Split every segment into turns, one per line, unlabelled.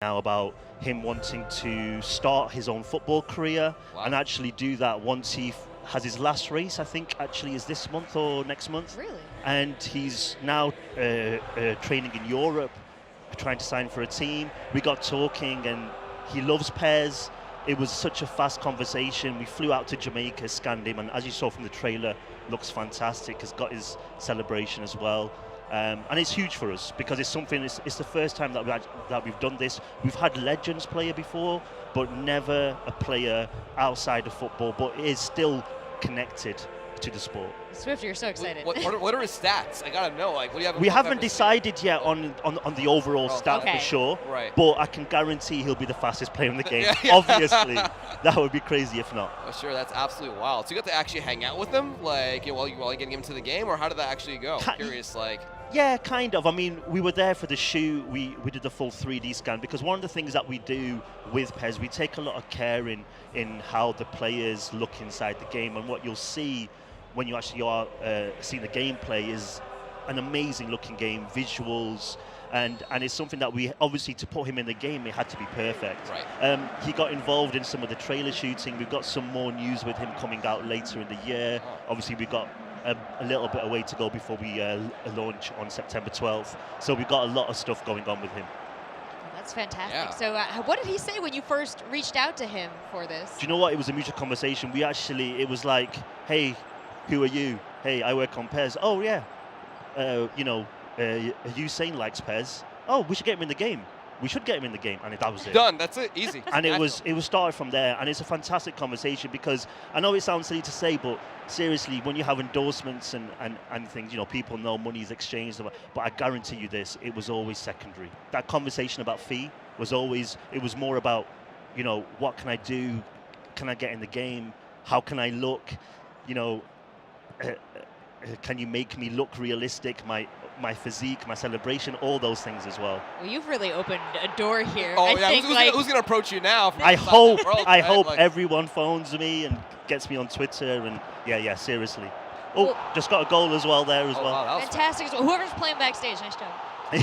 now about him wanting to start his own football career and actually do that once he has his last race. I think actually is this month or next month.
Really?
And he's now training in Europe, trying to sign for a team. We got talking, and he loves PES. It was such a fast conversation. We flew out to Jamaica, scanned him, and as you saw from the trailer, looks fantastic. Has got his celebration as well. And it's huge for us because it's something. It's the first time that we've done this. We've had legends player before, but never a player outside of football, but is still connected to the sport.
Swift, you're so excited.
What are his stats? I gotta know. Like, what do you have?
We haven't decided yet on the overall stat for sure, but I can guarantee he'll be the fastest player in the game. Obviously, that would be crazy if not.
Oh, sure, that's absolutely wild. So you got to actually hang out with him, like, while you're getting him to the game, or how did that actually go? I'm curious, like.
Yeah, kind of. I mean, we were there for the shoot. We did the full 3D scan because one of the things that we do with PES, we take a lot of care in how the players look inside the game, and what you'll see when you actually are seeing the gameplay is an amazing looking game, visuals, and it's something that we obviously, to put him in the game, it had to be perfect.
Right.
He got involved in some of the trailer shooting. We've got some more news with him coming out later in the year. Obviously, we've got a little bit of way to go before we launch on September 12th. So we've got a lot of stuff going on with him.
That's fantastic. So what did he say when you first reached out to him for this?
Do you know what? It was a mutual conversation. It was like, hey, who are you? Hey, I work on PES. Oh, yeah. Usain likes PES. Oh, we should get him in the game. We should get him in the game, and that was it.
Done. That's it. Easy.
And it was started from there, and it's a fantastic conversation because I know it sounds silly to say, but seriously, when you have endorsements and things, people know money is exchanged, but I guarantee you this, it was always secondary. That conversation about fee was always, it was more about, what can I do? Can I get in the game? How can I look? Can you make me look realistic? My physique, my celebration, all those things as well.
Well, you've really opened a door here.
Oh, yeah. Who's going to approach you now?
I hope everyone phones me and gets me on Twitter. And yeah, seriously. Oh, just got a goal as well there as well.
Wow, fantastic. So whoever's playing backstage, nice job.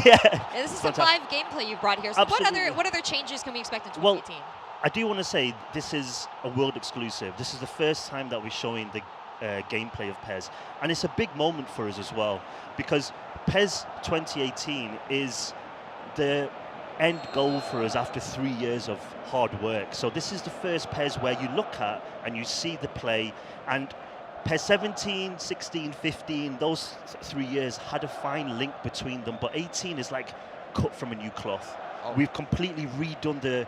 Yeah.
This is some live gameplay you've brought here. So what other changes can we expect in 2018?
Well, I do want to say this is a world exclusive. This is the first time that we're showing the gameplay of PES, and it's a big moment for us as well because PES 2018 is the end goal for us after 3 years of hard work. So this is the first PES where you look at and you see the play, and PES 17, 16, 15, those 3 years had a fine link between them, but 18 is like cut from a new cloth. We've completely redone the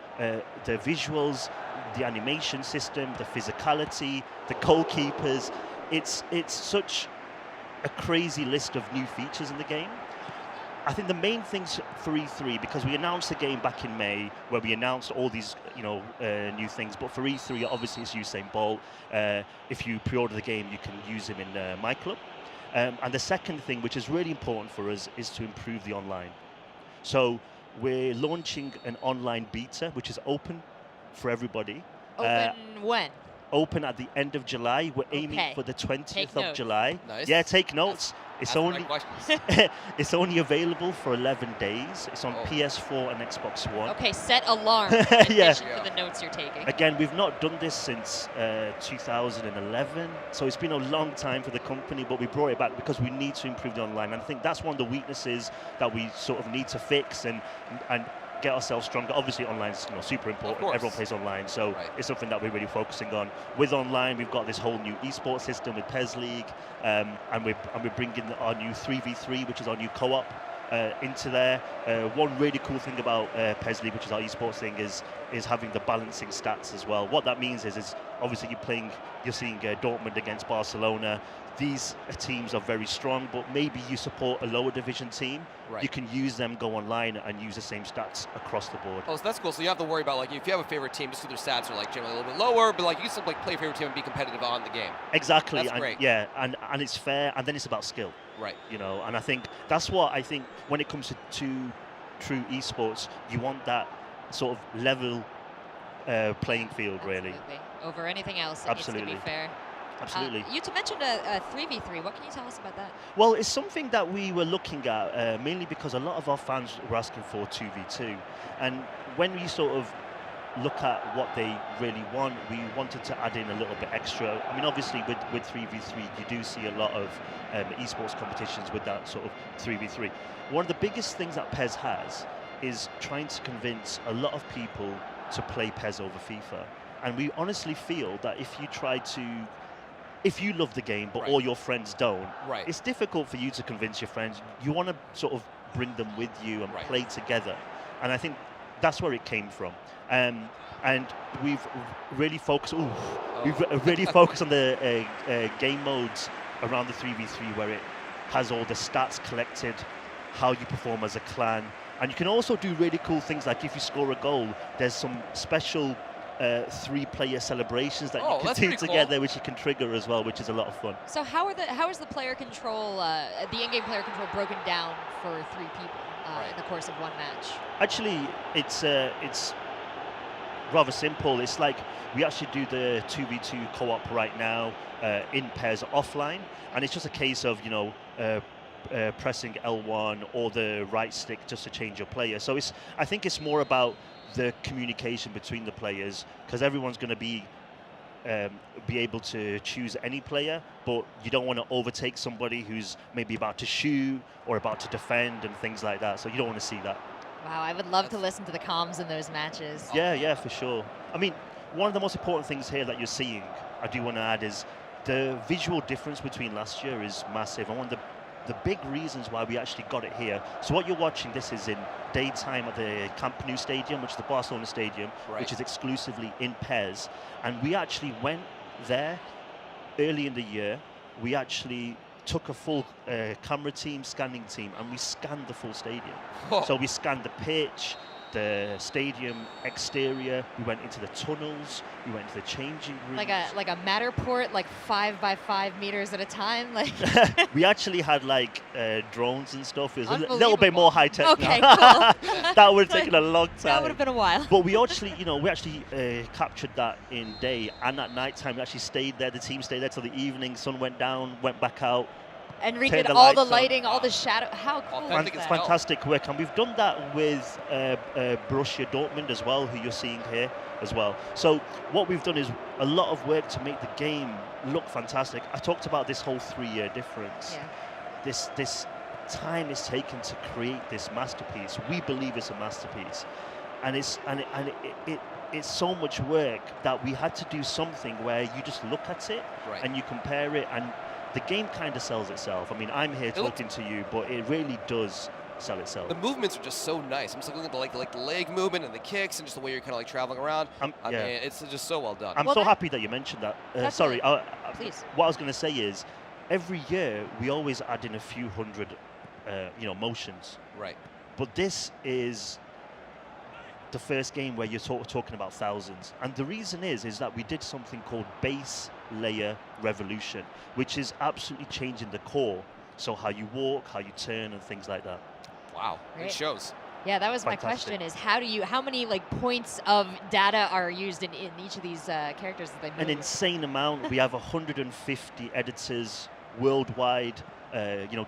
visuals, the animation system, the physicality, the goalkeepers. It's such a crazy list of new features in the game. I think the main things for E3, because we announced the game back in May, where we announced all these new things, but for E3, obviously it's Usain Bolt. If you pre-order the game, you can use him in My Club. And the second thing, which is really important for us, is to improve the online. So we're launching an online beta, which is open for everybody.
Open when?
Open at the end of July. We're aiming for the 20th of July.
Nice.
Yeah, take notes. It's only available for 11 days. It's on PS4 and Xbox One.
Okay, set alarm for the notes you're taking.
Again, we've not done this since 2011, so it's been a long time for the company, but we brought it back because we need to improve the online. And I think that's one of the weaknesses that we sort of need to fix and get ourselves stronger. Obviously, online is super important. Everyone plays online, so it's something that we're really focusing on. With online, we've got this whole new esports system with PES League, and we're bringing our new 3v3, which is our new co-op, into there. One really cool thing about PES League, which is our esports thing, is having the balancing stats as well. What that means is obviously you're seeing Dortmund against Barcelona. These teams are very strong, but maybe you support a lower division team. You can use them, go online, and use the same stats across the board.
Oh, so that's cool. So you have to worry about, like, if you have a favorite team, just so their stats are generally a little bit lower, but like you can still play your favorite team and be competitive on the game.
Exactly.
That's great.
Yeah, and it's fair, and then it's about skill.
Right.
And I think that's what I think when it comes to true esports, you want that sort of level playing field, really.
Over anything else, it needs to be fair.
Absolutely.
You mentioned a 3v3. What can you tell us about that?
Well, it's something that we were looking at mainly because a lot of our fans were asking for 2v2. And when we sort of look at what they really want, we wanted to add in a little bit extra. I mean, obviously with 3v3, you do see a lot of esports competitions with that sort of 3v3. One of the biggest things that PES has is trying to convince a lot of people to play PES over FIFA. And we honestly feel that if you love the game, but all your friends don't, it's difficult for you to convince your friends. You want to sort of bring them with you and play together. And I think that's where it came from. And we've really focused. We've really focused on the game modes around the 3v3, where it has all the stats collected, how you perform as a clan, and you can also do really cool things like if you score a goal, there's some special 3-player celebrations that you can do together, which you can trigger as well, which is a lot of fun.
So how is the player control, the in-game player control, broken down for 3 people in the course of one match?
Actually, it's rather simple. It's like we actually do the 2v2 co-op right now in PES offline, and it's just a case of pressing L1 or the right stick just to change your player. So I think it's more about the communication between the players, because everyone's going to be able to choose any player, but you don't want to overtake somebody who's maybe about to shoot or about to defend and things like that. So you don't want to see that.
Wow, I would love to listen to the comms in those matches.
Yeah, for sure. I mean, one of the most important things here that you're seeing, I do want to add, is the visual difference between last year is massive. And one of the big reasons why we actually got it here. So what you're watching, this is in daytime at the Camp Nou Stadium, which is the Barcelona Stadium, which is exclusively in PES. And we actually went there early in the year. We actually took a full camera team, scanning team, and we scanned the full stadium. So we scanned the pitch, the stadium exterior, we went into the tunnels, we went into the changing rooms.
Like a Matterport, like 5 by 5 meters at a time? Like
we actually had like drones and stuff. It was a little bit more high tech.
Okay,
now.
cool.
That would have taken a long time.
That would have been a while.
But we actually, captured that in day, and at night time we actually stayed there. The team stayed there till the evening. Sun went down, went back out.
And redid all the lighting, all the shadow. How cool is
It's fantastic work, and we've done that with Borussia Dortmund as well, who you're seeing here as well. So what we've done is a lot of work to make the game look fantastic. I talked about this whole 3-year difference. Yeah. This time is taken to create this masterpiece. We believe it's a masterpiece, and it's so much work that we had to do something where you just look at it and you compare it, and the game kind of sells itself. I mean, I'm here talking to you, but it really does sell itself.
The movements are just so nice. I'm just looking at the leg movement and the kicks and just the way you're kind of like traveling around. I mean, it's just so well done.
I'm so happy that you mentioned that. Sorry,
please.
What I was going to say is, every year we always add in a few hundred, motions.
Right.
But this is the first game where you're talking about thousands, and the reason is that we did something called base layer revolution, which is absolutely changing the core, so how you walk, how you turn, and things like that.
Wow, it shows.
Yeah, that was my question: is how many like points of data are used in each of these characters that they move?
An insane amount. We have 150 editors worldwide,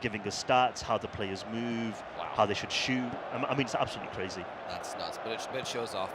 giving us stats, how the players move, how they should shoot. I mean, it's absolutely crazy.
That's nuts, but it shows off.